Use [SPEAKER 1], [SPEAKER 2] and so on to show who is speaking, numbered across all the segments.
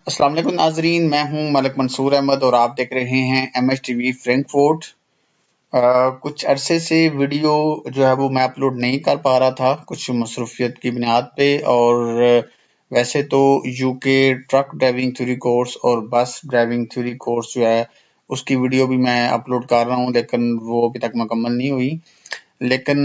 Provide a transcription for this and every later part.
[SPEAKER 1] अस्सलाम वालेकुम नाजरीन, मैं हूं मलिक मंसूर अहमद और आप देख रहे हैं MHTV फ्रैंकफर्ट। कुछ अरसे से वीडियो जो है वो मैं अपलोड नहीं कर पा रहा था, कुछ मसरूफियत की बुनियाद पे। और वैसे तो UK truck driving theory course और बस ड्राइविंग थ्योरी कोर्स जो है उसकी वीडियो भी मैं अपलोड कर रहा हूं, लेकिन वो अभी तक मुकम्मल नहीं हुई। लेकिन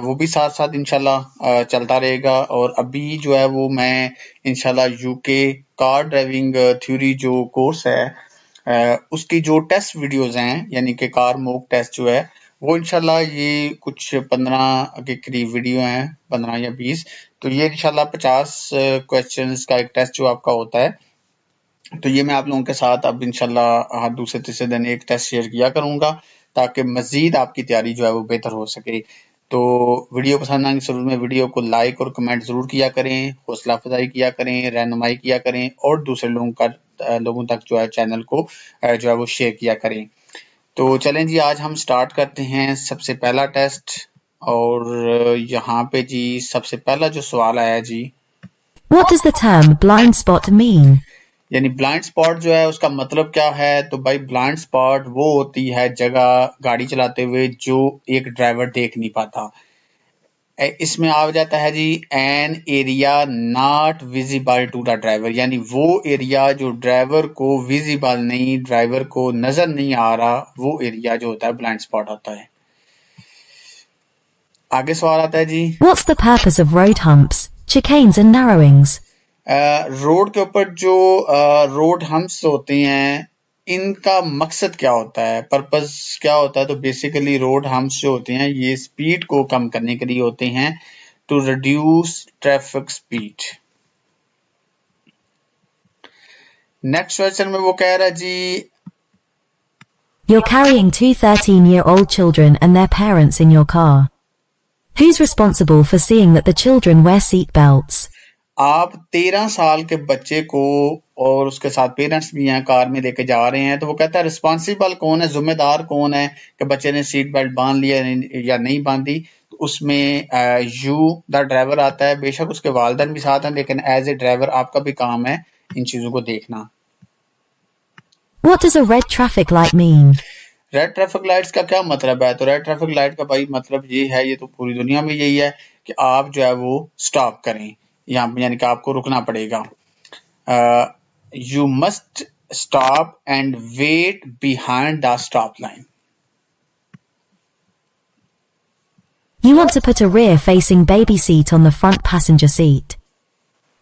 [SPEAKER 1] वो भी साथ साथ इंशाल्लाह चलता रहेगा। और अभी जो है वो मैं इंशाल्लाह यूके कार ड्राइविंग थ्योरी जो कोर्स है उसकी जो टेस्ट वीडियोस हैं, यानी कि कार मॉक टेस्ट जो है वो इंशाल्लाह ये कुछ 15 के करीब वीडियो हैं, 15 या 20। तो ये इंशाल्लाह 50 क्वेश्चंस का एक टेस्ट जो आपका होता है, तो ये मैं आप लोगों के साथ अब इंशाल्लाह हर दूसरे तीसरे दिन एक टेस्ट शेयर किया करूंगा, ताकि मजीद आपकी तैयारी जो है वो बेहतर हो सके। तो वीडियो पसंद आने की सूरत में वीडियो को लाइक और कमेंट जरूर किया करें, हौसला अफजाई किया करें, रहनुमाई किया करें और दूसरे लोगों तक जो है चैनल को जो है वो शेयर किया करें। तो चलें जी, आज हम स्टार्ट करते हैं सबसे पहला टेस्ट। और यहाँ पे जी सबसे पहला जो सवाल आया जी,
[SPEAKER 2] What does the term blind spot mean?
[SPEAKER 1] यानी ब्लाइंड स्पॉट जो है उसका मतलब क्या है। तो भाई ब्लाइंड स्पॉट वो होती है जगह गाड़ी चलाते हुए जो एक ड्राइवर देख नहीं पाता। इसमें आ जाता है जी an area not visible to the driver, यानी वो एरिया जो ड्राइवर को विजिबल नहीं, ड्राइवर को नजर नहीं आ रहा, वो एरिया जो होता है ब्लाइंड स्पॉट होता है। आगे सवाल आता है जी,
[SPEAKER 2] What's the purpose of road humps, chicanes and narrowings?
[SPEAKER 1] Road के ऊपर जो रोड हम्प्स होते हैं इनका मकसद क्या होता है, पर्पस क्या होता है। तो बेसिकली रोड हम्प्स जो होते हैं ये स्पीड को कम करने के लिए होते हैं, to reduce traffic speed. Next question में वो कह रहा है जी,
[SPEAKER 2] You're carrying two 13-year-old children and their parents in your car. Who's responsible for seeing that the children wear seat belts?
[SPEAKER 1] आप 13 साल के बच्चे को और उसके साथ पेरेंट्स भी हैं कार में लेके जा रहे हैं। तो वो कहता है रिस्पॉन्सिबल कौन है, जिम्मेदार कौन है कि बच्चे ने सीट बेल्ट बांध लिया या नहीं बांधी। तो उसमें यू द ड्राइवर आता है। बेशक उसके वालिदैन भी साथ हैं, लेकिन एज ए ड्राइवर आपका भी काम है इन चीजों को देखना।
[SPEAKER 2] What does a red traffic light mean?
[SPEAKER 1] Red traffic lights का क्या मतलब है। तो रेड ट्रैफिक लाइट का भाई मतलब ये है, ये तो पूरी दुनिया में यही है कि आप जो है वो स्टॉप करें, यहाँ यानी कि आपको रुकना पड़ेगा। You must stop and wait behind the stop line.
[SPEAKER 2] You want to put a rear-facing baby seat on the front passenger seat.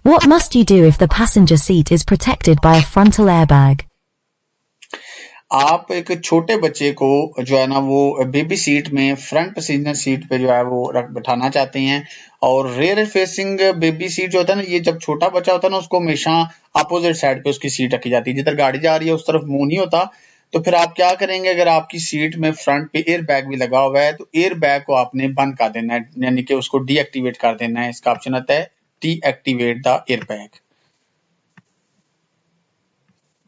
[SPEAKER 2] What must you do if the passenger seat is protected by a frontal airbag?
[SPEAKER 1] आप एक छोटे बच्चे को जो है ना वो baby seat में फ्रंट पैसेंजर सीट पे जो है वो बैठाना चाहते हैं। और रेयर फेसिंग बेबी सीट जो होता है ना, ये जब छोटा बच्चा होता है ना उसको हमेशा अपोजिट साइड पे उसकी सीट रखी जाती है, जिधर गाड़ी जा रही है उस तरफ मुंह नहीं होता। तो फिर आप क्या करेंगे, अगर आपकी सीट में फ्रंट पे एयर बैग भी लगा हुआ है तो एयर बैग को आपने बंद कर देना है, यानी कि उसको डीएक्टिवेट कर देना है। इसका ऑप्शन आता है deactivate the air bag.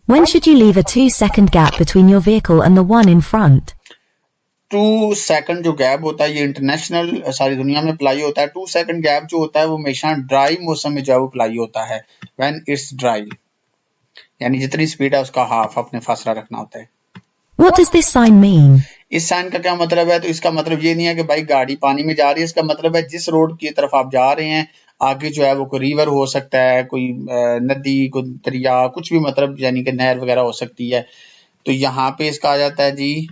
[SPEAKER 2] When should you leave a 2-second gap between your vehicle and the one in front?
[SPEAKER 1] 2 second जो गैप होता है ये इंटरनेशनल सारी दुनिया में अप्लाई होता है। 2 सेकंड गैप जो होता है वो हमेशा ड्राई मौसम में जो है वो अप्लाई होता है, व्हेन इट्स ड्राई, यानी जितनी स्पीड है उसका हाफ अपने फासला रखना होता है।
[SPEAKER 2] What does this sign mean?
[SPEAKER 1] इस साइन का क्या मतलब है। तो इसका मतलब ये नहीं है कि भाई गाड़ी पानी में जा रही है, इसका मतलब है जिस रोड की तरफ आप जा रहे हैं आगे जो है वो कोई रिवर हो सकता है, कोई नदी, कोई दरिया, कुछ भी, मतलब यानी कि नहर वगैरह हो सकती है। तो यहाँ पे इसका आ जाता है जी,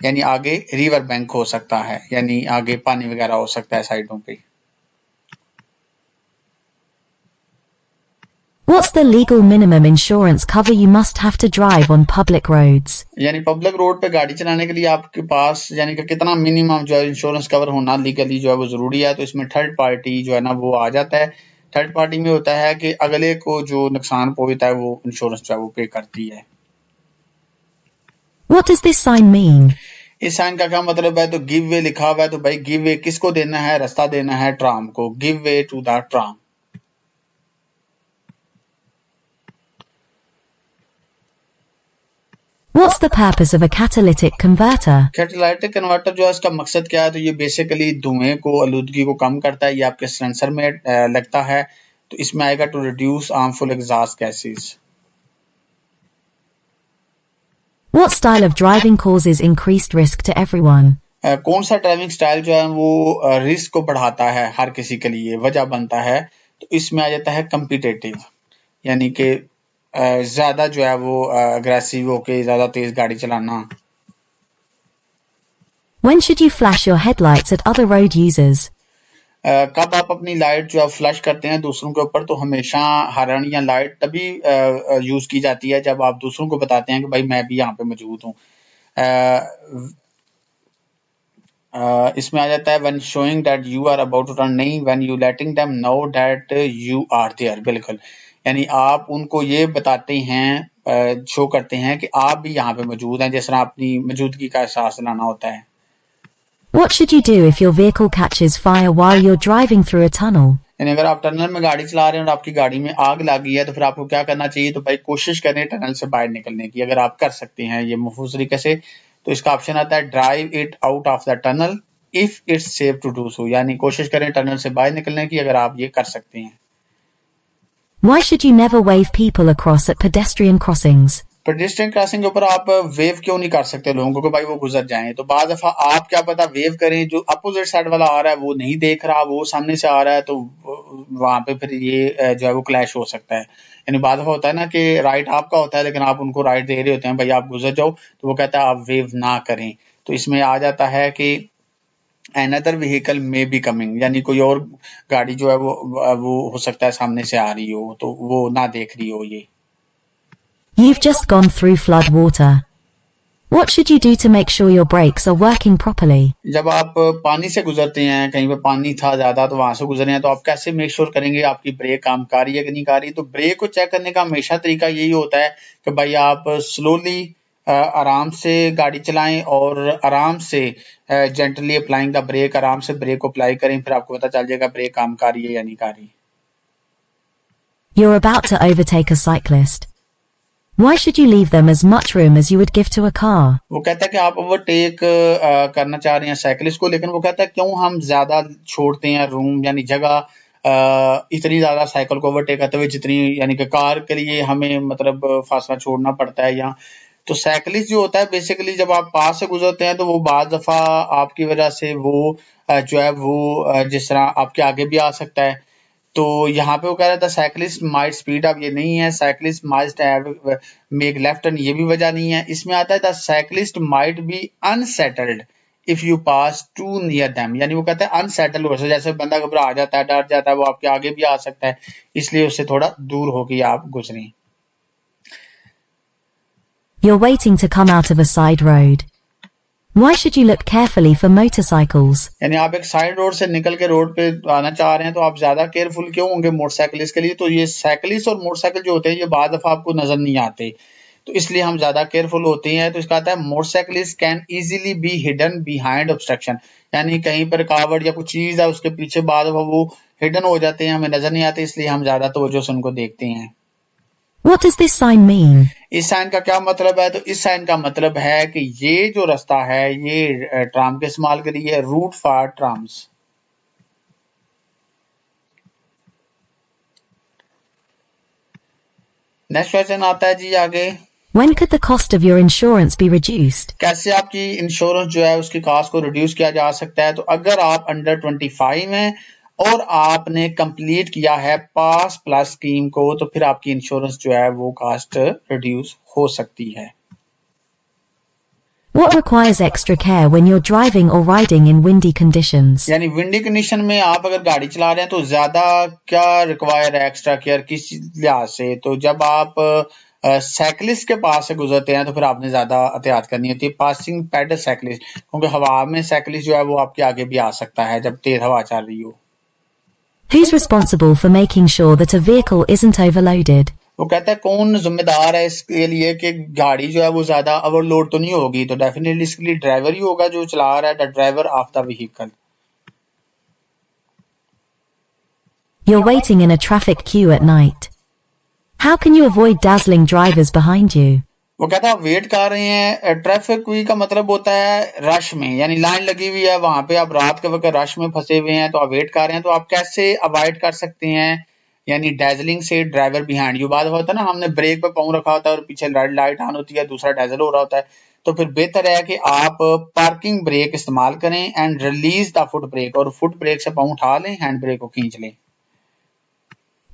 [SPEAKER 1] यानी आगे रिवर बैंक हो सकता है, यानी आगे पानी वगैरह हो सकता है साइडों पे।
[SPEAKER 2] What's the legal minimum insurance cover you must have to drive on public roads?
[SPEAKER 1] यानी पब्लिक रोड पे गाड़ी चलाने के लिए आपके पास यानी कि कितना मिनिमम जो है इंश्योरेंस कवर होना लीगली जो है वो जरूरी है। तो इसमें थर्ड पार्टी जो है ना वो आ जाता है। थर्ड पार्टी में होता है कि अगले को जो नुकसान पहुंचता है वो इंश्योरेंस जो है वो पे करती है।
[SPEAKER 2] What does this sign mean?
[SPEAKER 1] इस साइन का क्या मतलब है। तो गिव वे लिखा हुआ है, तो भाई गिव वे किसको देना है, रास्ता देना है ट्राम को, give way to the tram.
[SPEAKER 2] What's the purpose of a catalytic converter?
[SPEAKER 1] Catalytic converter जो है इसका मकसद क्या है। तो ये बेसिकली धुएं को, आलूदगी को कम करता है। ये आपके सेंसर में लगता है। तो इसमें आएगा to reduce harmful exhaust gases.
[SPEAKER 2] What style of driving causes increased risk to everyone?
[SPEAKER 1] कौन सा ड्राइविंग स्टाइल जो है वो रिस्क को बढ़ाता है हर किसी के लिए, वजह बनता है? तो इसमें आ जाता है कम्पिटेटिव, यानी कि ज्यादा जो है वो अग्रेसिव होके ज्यादा तेज गाड़ी चलाना।
[SPEAKER 2] When should you flash your headlights at other road users?
[SPEAKER 1] कब आप अपनी लाइट जो है फ्लैश करते हैं दूसरों के ऊपर? तो हमेशा हॉर्न या लाइट तभी यूज की जाती है जब आप दूसरों को बताते हैं कि भाई मैं भी यहाँ पे मौजूद हूँ। इसमें आ जाता है when showing that you are about to turn, नहीं when you letting them know that you are there. बिल्कुल, यानी आप उनको ये बताते हैं, शो करते हैं कि आप भी यहाँ पे मौजूद हैं, जिस तरह अपनी मौजूदगी का एहसास दिलाना होता है।
[SPEAKER 2] What should you do if your vehicle catches fire while you're driving through a tunnel?
[SPEAKER 1] यानी अगर आप टनल में गाड़ी चला रहे हैं और आपकी गाड़ी में आग लगी है तो फिर आपको क्या करना चाहिए? तो भाई कोशिश करें टनल से बाहर निकलने की, अगर आप कर सकते हैं ये महफूज तरीके से। तो इसका ऑप्शन आता है drive it out of the tunnel if it's safe to do so, यानी कोशिश करें टनल से बाहर निकलने की अगर आप ये कर सकते हैं।
[SPEAKER 2] Why should you never wave people across at pedestrian crossings?
[SPEAKER 1] Pedestrian crossing के ऊपर आप वेव क्यों नहीं कर सकते लोगों को भाई वो गुजर जाएं? तो बाद दफा आप क्या पता वेव करें, जो अपोजिट साइड वाला आ रहा है वो नहीं देख रहा, वो सामने से आ रहा है, तो वहां पे फिर ये जो है वो क्लैश हो सकता है। यानी बाद दफा होता है ना कि राइट आपका होता है लेकिन आप उनको राइट दे रहे होते हैं, भाई आप गुजर जाओ, तो वो कहता है आप वेव ना करें। तो इसमें आ जाता है कि अनदर व्हीकल में बी कमिंग, यानी कोई और गाड़ी जो है वो हो सकता है सामने से आ रही हो तो वो ना देख रही हो ये।
[SPEAKER 2] You've just gone through flood water. What should you do to make sure your brakes are working properly?
[SPEAKER 1] जब आप पानी से गुजरते हैं, कहीं पे पानी था ज्यादा तो वहां से गुजरे हैं, तो आप कैसे मेक श्योर करेंगे आपकी ब्रेक काम कर रही है कि नहीं कर रही? तो ब्रेक को चेक करने का हमेशा तरीका यही होता है कि भाई आप स्लोली आराम से गाड़ी चलाएं और आराम से जेंटली अप्लाइंग द ब्रेक, आराम से ब्रेक को अप्लाई करें, फिर आपको पता चल जाएगा ब्रेक काम कर रही है या नहीं कर रही।
[SPEAKER 2] You're about to overtake a cyclist. Why should you leave them as much room as you would give to a car?
[SPEAKER 1] वो कहता है कि आप ओवरटेक करना चाह रहे हैं साइकिलिस्ट को, लेकिन वो कहता है क्यों हम ज्यादा छोड़ते हैं रूम, यानी जगह इतनी ज्यादा साइकिल को ओवरटेक करते हुए जितनी यानी कि कार के लिए हमें मतलब फासला छोड़ना पड़ता है। या तो साइकिलिस्ट जो होता है बेसिकली जब आप पास से गुजरते हैं तो वो बाज दफा आपकी वजह से वो जो है वो जिस तरह आपके आगे भी आ सकता है। तो यहाँ पे वो कह रहा था साइकिलिस्ट माइट स्पीड अप, ये नहीं है, cyclist might make left turn, ये भी वजह नहीं है। इसमें आता है the cyclist might be unsettled if you pass too near them, यानी वो कहता है अनसेटल्ड हो सकता है, जैसे बंदा घबरा जाता है, डर जाता है, वो आपके आगे भी आ सकता है, इसलिए उससे थोड़ा दूर होके आप गुजरें।
[SPEAKER 2] You're waiting to come out of a side road. Why should you look carefully for motorcycles?
[SPEAKER 1] यानी आप एक साइड रोड से निकल के रोड पे आना चाह रहे हैं तो आप ज्यादा केयरफुल क्यों होंगे मोटरसाइकिलिस्ट के लिए? तो ये साइकिलिस्ट और मोटरसाइकिल जो होते हैं ये बाद दफा आपको नजर नहीं आते, तो इसलिए हम ज्यादा केयरफुल होते हैं। तो इसका आता है motorcyclist can easily be hidden behind obstruction, यानी कहीं पर रुकावट या कुछ चीज है उसके पीछे बाद दफा वो हिडन हो जाते हैं, हमें नजर नहीं आते, इसलिए हम ज्यादा तवज्जो से उनको देखते हैं।
[SPEAKER 2] What does this sign mean?
[SPEAKER 1] इस साइन का क्या मतलब है? तो इस साइन का मतलब है कि ये जो रास्ता है ये ट्राम के इस्तेमाल के लिए, route for trams. Next question आता है जी आगे,
[SPEAKER 2] When could the cost of your insurance be reduced?
[SPEAKER 1] कैसे आपकी इंश्योरेंस जो है उसकी कॉस्ट को रिड्यूस किया जा सकता है? तो अगर आप अंडर 25 हैं और आपने कंप्लीट किया है पास प्लस स्कीम को तो फिर आपकी इंश्योरेंस जो है वो कॉस्ट रिड्यूस हो सकती है।
[SPEAKER 2] What requires extra care when you're driving or riding in windy conditions?
[SPEAKER 1] यानी विंडी कंडीशन में आप अगर गाड़ी चला रहे हैं तो ज्यादा क्या रिक्वायर है एक्स्ट्रा केयर किस लिहाज से? तो जब आप साइकिलिस्ट के पास से गुजरते हैं तो फिर आपने ज्यादा एहतियात करनी होती है, पासिंग पैडल साइकिलिस्ट, क्योंकि हवा में साइकिलिस्ट जो है वो आपके आगे भी आ सकता है जब तेज हवा चल रही हो।
[SPEAKER 2] Who's responsible for making sure that a vehicle isn't overloaded?
[SPEAKER 1] वो कहता है कौन जिम्मेदार है इसके लिए कि गाड़ी जो है वो ज्यादा ओवरलोड तो नहीं होगी? तो डेफिनेटली इसके लिए ड्राइवर ही होगा जो चला रहा है, the driver of the vehicle.
[SPEAKER 2] You're waiting in a traffic queue at night. How can you avoid dazzling drivers behind you?
[SPEAKER 1] वो कहता है आप वेट कर रहे हैं, ट्रैफिक क्यू का मतलब होता है रश में, यानी लाइन लगी हुई है वहां पे, आप रात के वक्त रश में फंसे हुए हैं तो आप वेट कर रहे हैं, तो आप कैसे अवॉइड कर सकते हैं यानी डैजलिंग से ड्राइवर बिहाइंड। ये बात होता है ना, हमने ब्रेक पे पाँव रखा होता है और पीछे रेड लाइट ऑन होती है, दूसरा डैजल हो रहा होता है, तो फिर बेहतर है कि आप पार्किंग ब्रेक इस्तेमाल करें and release the foot brake, और फुट ब्रेक से पाँव उठा लें, हैंड ब्रेक को खींच लें।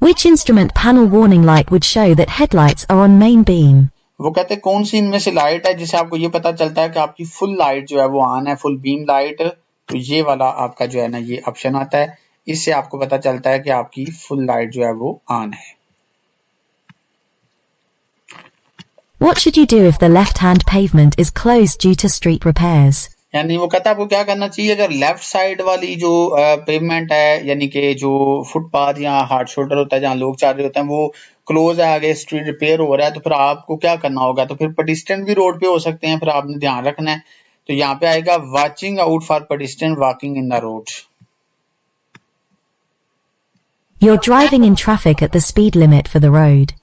[SPEAKER 2] Which instrument panel warning light would show that headlights are on main beam?
[SPEAKER 1] वो कहते हैं कौन सी इनमें से लाइट है जिससे आपको ये पता चलता है कि आपकी फुल लाइट जो है वो ऑन है, फुल बीम लाइट। तो ये वाला आपका जो है ना ये ऑप्शन आता है, इससे आपको पता चलता है कि आपकी फुल लाइट जो है वो ऑन है।
[SPEAKER 2] What should you do if the left-hand pavement is closed due to street repairs?
[SPEAKER 1] यानी वो कहता है आपको क्या करना चाहिए अगर लेफ्ट साइड वाली जो पेवमेंट है, यानी कि जो फुटपाथ या हार्ड शोल्डर होता है जहाँ लोग चल रहे होते हैं वो क्लोज है, आगे स्ट्रीट रिपेयर हो रहा है, तो फिर आपको क्या करना होगा। तो फिर पेडिस्ट्रियन भी रोड पे हो सकते हैं, फिर आपने ध्यान रखना है। तो यहाँ पे आएगा watching out for pedestrian walking in the road.
[SPEAKER 2] You're driving in traffic at the speed limit for the road.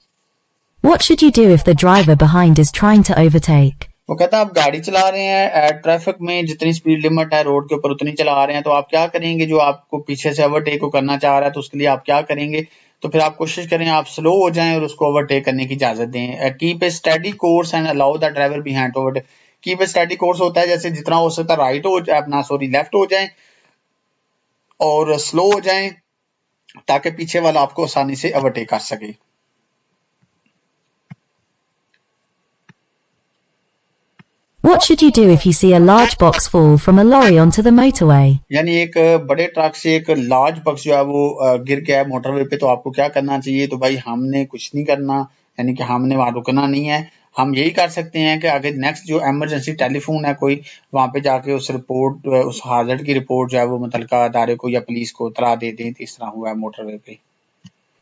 [SPEAKER 2] What should you do if the driver behind is trying to overtake?
[SPEAKER 1] वो कहता है आप गाड़ी चला रहे हैं traffic में, जितनी स्पीड लिमिट है रोड के ऊपर उतनी चला रहे हैं, तो आप क्या करेंगे, जो आपको पीछे से ओवरटेक को करना चाह रहा है तो उसके लिए आप क्या करेंगे। तो फिर आप कोशिश करें आप स्लो हो जाएं और उसको ओवरटेक करने की इजाजत दें। Keep a steady course and allow the driver behind to overtake. Keep a steady course होता है जैसे जितना हो सकता है राइट हो अपना लेफ्ट हो जाए और स्लो हो जाए ताकि पीछे वाला आपको आसानी से ओवरटेक कर सके।
[SPEAKER 2] What should you do if you see a large box fall from a lorry onto the motorway?
[SPEAKER 1] यानी एक बड़े ट्रक से एक लार्ज बॉक्स जो है वो गिर गया है मोटरवे पे, तो आपको क्या करना चाहिए। तो भाई हमने कुछ नहीं करना, यानी कि हमने वहां रुकना नहीं है। हम यही कर सकते हैं कि आगे नेक्स्ट जो इमरजेंसी टेलीफोन है कोई, वहां पे जाके उस रिपोर्ट, उस हादसे की रिपोर्ट जो है वो मुतल्लिका अदारे को या पुलिस को इतला दे दें। इस तरह हुआ है मोटरवे पे।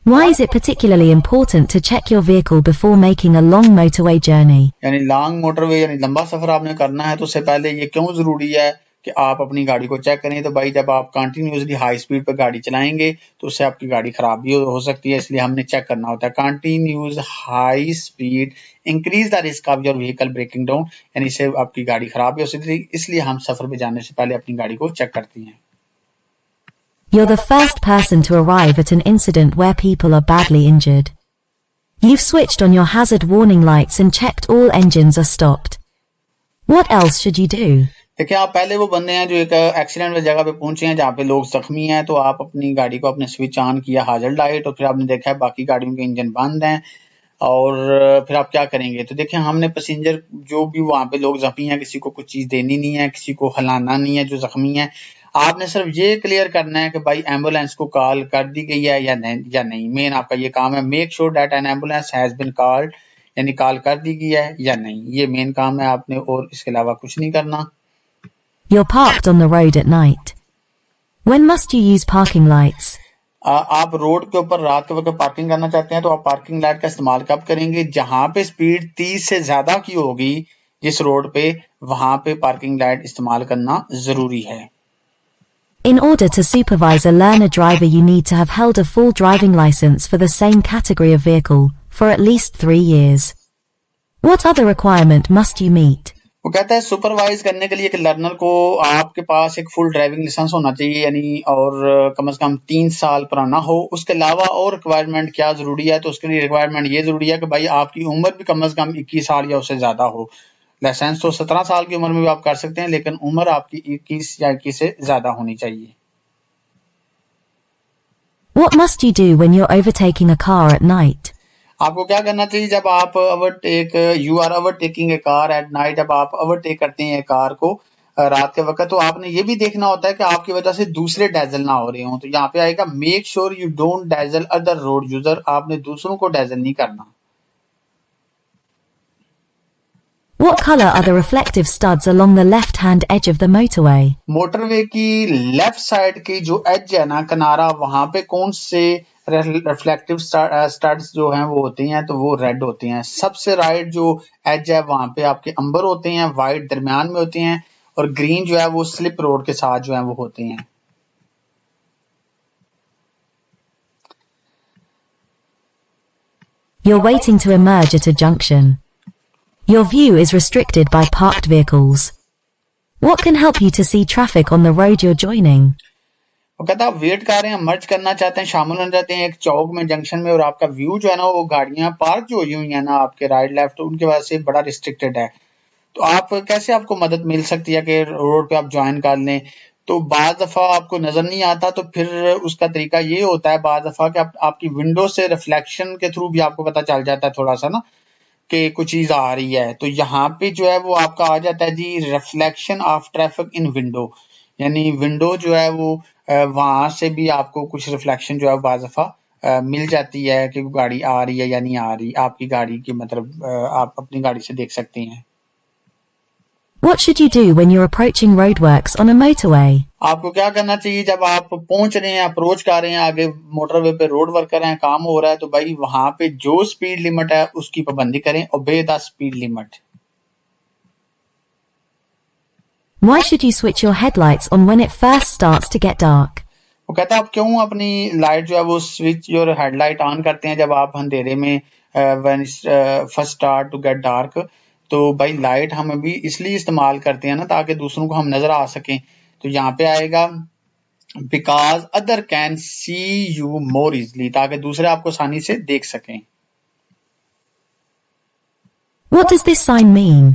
[SPEAKER 2] Why is it particularly important to check your vehicle before making a long motorway journey?
[SPEAKER 1] यानी लॉन्ग मोटरवे यानी लंबा सफर आपने करना है तो उससे पहले ये क्यों जरूरी है कि आप अपनी गाड़ी को चेक करें। तो भाई जब आप कंटिन्यूसली हाई स्पीड पर गाड़ी चलाएंगे तो उससे आपकी गाड़ी खराब भी हो सकती है, इसलिए हमने चेक करना होता है। Continuous high speed increase the risk of your vehicle breaking down, यानी इससे आपकी गाड़ी खराब भी हो सकती है, इसलिए हम सफर पे जाने से पहले अपनी गाड़ी को चेक करती हैं।
[SPEAKER 2] You're the first person to arrive at an incident where people are badly injured. You've switched on your hazard warning lights and checked all engines are stopped. What else should you do?
[SPEAKER 1] देखिए आप पहले वो बंदे हैं जो एक accident वाली जगह पे पहुंचे हैं जहाँ पे लोग जख्मी हैं, तो आप अपनी गाड़ी को अपने स्विच ऑन किया हाजर लाइट, और फिर आपने देखा है बाकी गाड़ियों के इंजन बंद हैं, और फिर आप क्या करेंगे। तो देखिए हमने पैसेंजर जो भी वहां पे लोग जख्मी हैं, किसी को कुछ चीज देनी नहीं है, किसी को हिलाना नहीं है जो जख्मी है। आपने सिर्फ ये क्लियर करना है कि भाई एम्बुलेंस को कॉल कर दी गई है या नहीं। मेन आपका ये काम है, make sure that an ambulance has been called, यानी कॉल कर दी गई है या नहीं, ये मेन काम है आपने, और इसके अलावा कुछ नहीं करना।
[SPEAKER 2] You're parked on the road at night. When must you use parking lights?
[SPEAKER 1] आप रोड के ऊपर रात के वक्त पार्किंग करना चाहते हैं तो आप पार्किंग लाइट का इस्तेमाल कब करेंगे, जहां पे स्पीड 30 से ज्यादा की होगी जिस रोड पे, वहां पे पार्किंग लाइट इस्तेमाल करना जरूरी है।
[SPEAKER 2] In order to supervise a learner driver, you need to have held a full driving license for the same category of vehicle for at least 3 years. What other requirement must you meet?
[SPEAKER 1] वो कहता है supervise करने के लिए एक learner को आपके पास एक फुल ड्राइविंग लाइसेंस होना चाहिए, यानी और कम से कम 3 साल पुराना हो। उसके अलावा और रिक्वायरमेंट क्या जरूरी है, तो उसके लिए रिक्वायरमेंट ये जरूरी है कि भाई आपकी उम्र भी कम से कम 21 साल या उससे ज्यादा हो। लाइसेंस तो 17 साल की उम्र में भी आप कर सकते हैं, लेकिन उम्र आपकी 21 या 21 से ज्यादा होनी चाहिए।
[SPEAKER 2] What must you do when you're overtaking a car at night?
[SPEAKER 1] आपको क्या करना चाहिए जब आप you are overtaking a car at night, जब आप ओवरटेक करते हैं कार को रात के वक्त, तो आपने ये भी देखना होता है कि आपकी वजह से दूसरे डैजल ना हो रहे हों। तो यहाँ पे आएगा make sure you don't dazzle other road user, आपने दूसरों को डैजल नहीं करना।
[SPEAKER 2] What color are the reflective studs along the left-hand edge of the motorway?
[SPEAKER 1] Motorway की लेफ्ट साइड की जो एज है ना, किनारा, वहां पे कौन से रिफ्लेक्टिव स्टड्स जो हैं वो होती हैं, तो वो रेड होती हैं। सबसे राइट जो एज है वहां पे आपके अंबर होते हैं, वाइट दरमियान में होते हैं, और ग्रीन जो है वो स्लिप रोड के साथ जो है वो होते हैं।
[SPEAKER 2] You're waiting to emerge at a junction. Your view is restricted by parked vehicles. What can help you to see traffic on the road you're joining?
[SPEAKER 1] वो कहता है आप वेट कर रहे हैं, मर्ज करना चाहते हैं, शामिल होना चाहते हैं एक चौक में, जंक्शन में, और आपका व्यू जो है ना वो गाड़ियां पार्क जो हुई है ना आपके राइट लेफ्ट, उनकी वजह से बड़ा रिस्ट्रिक्टेड है। तो आप कैसे आपको मदद मिल सकती है कि रोड पे आप ज्वाइन कर लें? तो बाज दफा आपको नजर नहीं आता, तो फिर उसका तरीका ये होता है बाज दफा कि आपकी विंडो से रिफ्लेक्शन के थ्रू भी आपको पता चल जाता है थोड़ा सा ना कि कुछ चीज आ रही है। तो यहाँ पे जो है वो आपका आ जाता है जी reflection of traffic in window, यानी विंडो जो है वो वहां से भी आपको कुछ रिफ्लेक्शन जो है बाज दफा मिल जाती है कि गाड़ी आ रही है या नहीं आ रही आपकी गाड़ी की, मतलब आप अपनी गाड़ी से देख सकती हैं।
[SPEAKER 2] What should you do when you're approaching roadworks on a motorway?
[SPEAKER 1] आपको क्या करना चाहिए जब आप पहुंच रहे हैं, अप्रोच कर रहे हैं, आगे मोटरवे पे रोड वर्क कर रहे हैं, काम हो रहा है, तो भाई वहां पे जो स्पीड लिमिट है उसकी पाबंदी करें, obey the speed limit.
[SPEAKER 2] Why should you switch your headlights on when it first starts to get dark?
[SPEAKER 1] वो कहता है आप क्यों अपनी लाइट जो है वो स्विच और हेडलाइट ऑन करते हैं जब आप अंधेरे में when first start to get dark. तो भाई लाइट हम भी इसलिए इस्तेमाल करते हैं ना ताकि दूसरों को हम नजर आ सकें। तो यहाँ पे आएगा because other can see you more easily, ताकि दूसरे आपको आसानी से देख सकें।
[SPEAKER 2] What does this sign mean?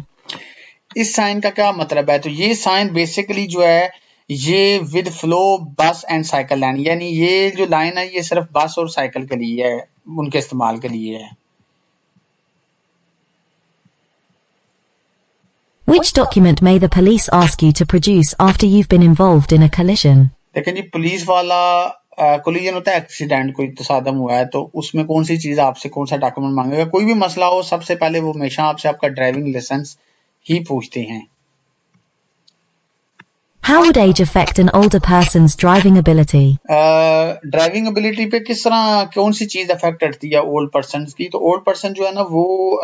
[SPEAKER 1] इस साइन का क्या मतलब है? तो ये साइन बेसिकली जो है ये विद फ्लो बस एंड साइकिल लाइन, यानी ये जो लाइन है ये सिर्फ बस और साइकिल के लिए है, उनके इस्तेमाल के लिए है।
[SPEAKER 2] Which document may the police ask you to produce after you've been involved in a collision?
[SPEAKER 1] लेकिन जी पुलिस वाला कोलिजन होता है, एक्सीडेंट कोई तसादम हुआ है, तो उसमें कौन सी चीज आपसे, कौन सा डॉक्यूमेंट मांगेगा? कोई भी मसला हो सबसे पहले वो हमेशा आपसे आपका ड्राइविंग लाइसेंस ही पूछते हैं।
[SPEAKER 2] How would age affect an older person's driving ability?
[SPEAKER 1] Driving ability पे किस तरह कौन सी चीज अफेक्ट करती है ओल्ड पर्सन की? तो ओल्ड पर्सन जो है ना वो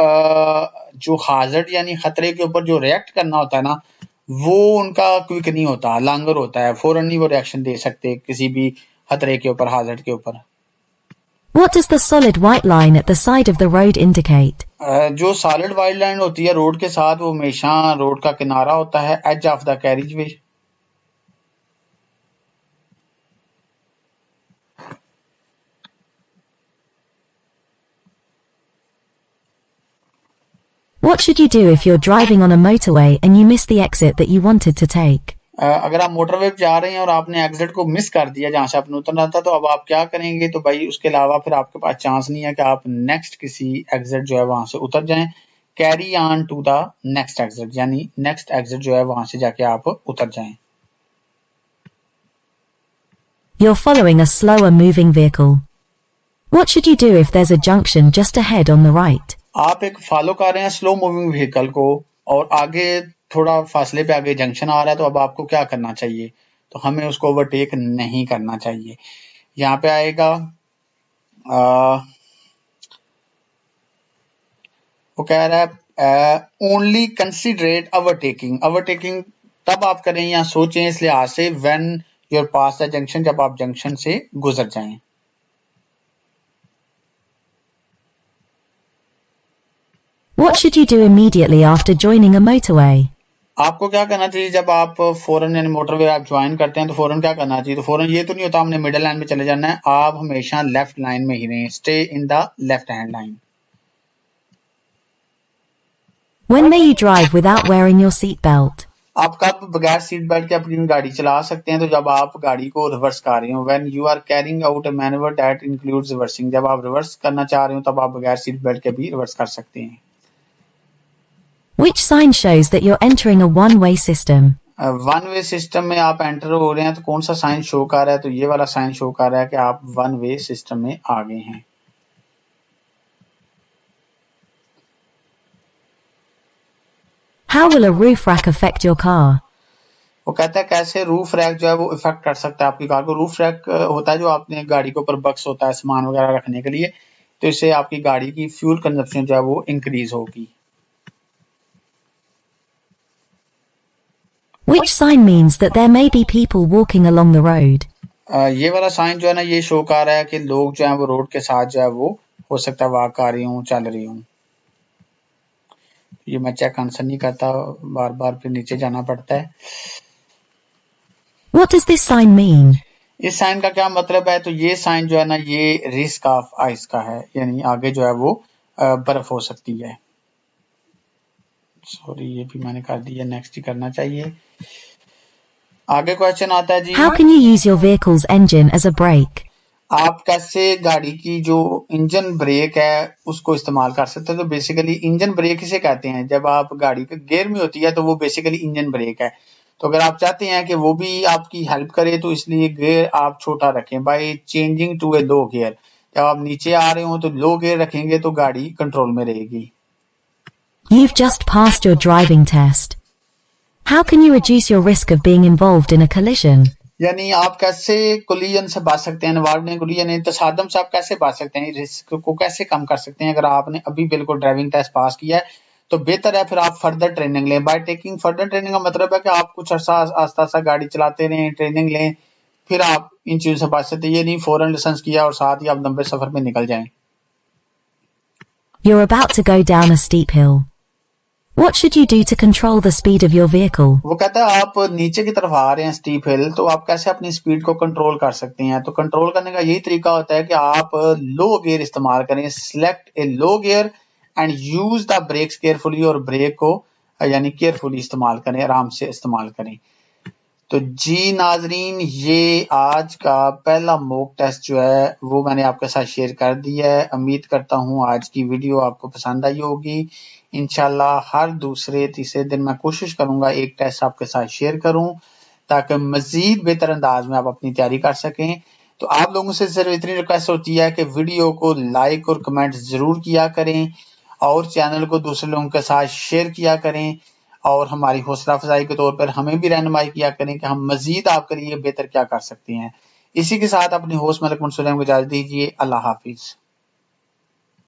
[SPEAKER 1] जो हाजर्ड यानी खतरे के ऊपर जो रिएक्ट करना होता है ना वो उनका क्विक नहीं होता, लांगर होता है, फौरन नहीं वो रिएक्शन दे सकते किसी भी खतरे के ऊपर, हाजर्ड के ऊपर।
[SPEAKER 2] What does the solid white line at the side of the road indicate?
[SPEAKER 1] जो सॉलिड वाइड लाइन होती है रोड के साथ वो हमेशा रोड का किनारा होता है, edge of the carriageway.
[SPEAKER 2] What should you do if you're driving on a motorway and you miss the exit that you wanted to take?
[SPEAKER 1] अगर आप मोटरवे पे जा रहे हैं और आपने एग्जिट को मिस कर दिया जहां से आपने उतरना था, तो अब आप क्या करेंगे? तो भाई उसके अलावा फिर आपके पास चांस नहीं है कि आप नेक्स्ट किसी एग्जिट जो है वहां से उतर जाएं। Carry on to the next exit, यानी नेक्स्ट एग्जिट जो है वहां से जाके आप उतर जाएं।
[SPEAKER 2] You're following a slower moving vehicle. What should you do if there's a junction just ahead on the right?
[SPEAKER 1] आप एक फॉलो कर रहे हैं स्लो मूविंग व्हीकल को और आगे थोड़ा फासले पे आगे जंक्शन आ रहा है, तो अब आपको क्या करना चाहिए? तो हमें उसको ओवरटेक नहीं करना चाहिए। यहाँ पे आएगा वो कह रहा है ओनली कंसिडरेट ओवरटेकिंग। ओवरटेकिंग तब आप करें या सोचें इस लिहाज से when you're pass the junction, जब आप जंक्शन से गुजर जाएं।
[SPEAKER 2] What should you do immediately after joining a motorway?
[SPEAKER 1] आपको क्या करना चाहिए जब आप फौरन यानी मोटरवे आप ज्वाइन करते हैं? तो फौरन क्या करना चाहिए? तो फौरन ये तो नहीं होता हमने मिडिल लाइन में चले जाना है, आप हमेशा लेफ्ट लाइन में ही रहें, stay in the left hand line.
[SPEAKER 2] When may you drive without wearing your seat belt?
[SPEAKER 1] आप कब बगैर सीट बेल्ट के अपनी गाड़ी चला सकते हैं? तो जब आप गाड़ी को रिवर्स कर रहे हो, when you are carrying out a manoeuvre that includes reversing, जब आप रिवर्स करना चाह रहे हो तब आप बगैर सीट बेल्ट के भी रिवर्स कर सकते हैं।
[SPEAKER 2] Which sign shows that you're entering a one-way system?
[SPEAKER 1] One way system में आप एंटर हो रहे हैं, तो कौन सा साइन शो कर रहा है? तो ये वाला साइन शो कर रहा है कि आप वन वे सिस्टम में आ गए हैं।
[SPEAKER 2] How will a roof rack affect your car?
[SPEAKER 1] वो कहता है कैसे रूफ रैक जो है वो इफेक्ट कर सकता है आपकी कार को। रूफ रैक होता है जो आपने गाड़ी के ऊपर बक्स होता है सामान वगैरह रखने के लिए, तो इससे आपकी गाड़ी की फ्यूल कंजप्शन जो है वो इंक्रीज होगी।
[SPEAKER 2] Which sign means that there may be people walking along the road?
[SPEAKER 1] ये वाला साइन जो है ना ये शो कर रहा है कि लोग जो है वो रोड के साथ जो है वो हो सकता है वॉक कर रही हूँ, चल रही हूँ। ये मैं चेक आंसर नहीं करता, बार बार फिर नीचे जाना पड़ता है।
[SPEAKER 2] What does this sign mean?
[SPEAKER 1] इस साइन का क्या मतलब है? तो ये साइन जो है ना, ये रिस्क ऑफ आइस का है, यानी आगे जो है वो बर्फ हो सकती है। सॉरी, ये भी मैंने कर दिया, नेक्स्ट ही करना चाहिए। आगे क्वेश्चन आता है जी,
[SPEAKER 2] How can you use your vehicle's engine as a brake?
[SPEAKER 1] आप कैसे गाड़ी की जो इंजन ब्रेक है उसको इस्तेमाल कर सकते हैं? तो बेसिकली इंजन ब्रेक इसे कहते हैं, जब आप गाड़ी के गियर में होती है तो वो बेसिकली इंजन ब्रेक है। तो अगर आप चाहते हैं कि वो भी आपकी हेल्प करे तो इसलिए गियर आप छोटा रखें by changing to a low gear. जब आप नीचे आ रहे हो तो लो गियर रखेंगे तो गाड़ी कंट्रोल में रहेगी।
[SPEAKER 2] You've just passed your driving test. How can you reduce your risk of being involved in a collision?
[SPEAKER 1] यानी आप कैसे कोलिजन से बच सकते हैं, इन्वॉल्वमेंट कोलिजन यानी तसादम से आप कैसे बच सकते हैं, रिस्क को कैसे कम कर सकते हैं। अगर आपने अभी बिल्कुल ड्राइविंग टेस्ट पास किया है तो बेहतर है फिर आप फर्दर ट्रेनिंग लें। बाय टेकिंग फर्दर ट्रेनिंग का मतलब है कि आप कुछ अर्सा आस्ता आस्ता गाड़ी चलाते रहें, ट्रेनिंग लें, फिर आप इन चीजों से बच सकते हैं। ये नहीं फौरन लाइसेंस किया और साथ ही आप लंबे सफर में निकल जाएं।
[SPEAKER 2] You're about to go down a steep hill. What should you do to control the speed of your vehicle?
[SPEAKER 1] वो कहता है आप नीचे की तरफ आ रहे हैं स्टीप हिल, तो आप कैसे अपनी स्पीड को कंट्रोल कर सकते हैं? तो कंट्रोल करने का यही तरीका होता है कि आप लो गियर इस्तेमाल करें। Select a low gear and use the brakes carefully, और ब्रेक को यानी केयरफुली इस्तेमाल करें, आराम से इस्तेमाल करें। तो जी नाजरीन, ये आज का पहला मॉक टेस्ट जो है वो मैंने आपके साथ शेयर कर दिया है। उम्मीद करता हूँ आज की वीडियो आपको पसंद आई होगी। इंशाल्लाह हर दूसरे तीसरे दिन मैं कोशिश करूंगा एक टेस्ट आपके साथ शेयर करूं ताकि मजीद बेहतर अंदाज में आप अपनी तैयारी कर सकें। तो आप लोगों से सिर्फ इतनी रिक्वेस्ट होती है कि वीडियो को लाइक और कमेंट जरूर किया करें और चैनल को दूसरे लोगों के साथ शेयर किया करें और हमारी हौसला अफजाई के तौर पर हमें भी रहनुमाई किया करें कि हम मजीद आपके लिए बेहतर क्या कर सकते हैं। इसी के साथ अपनी होस्ट मलिक मंसूर को इजाजत दीजिए। अल्लाह हाफिज।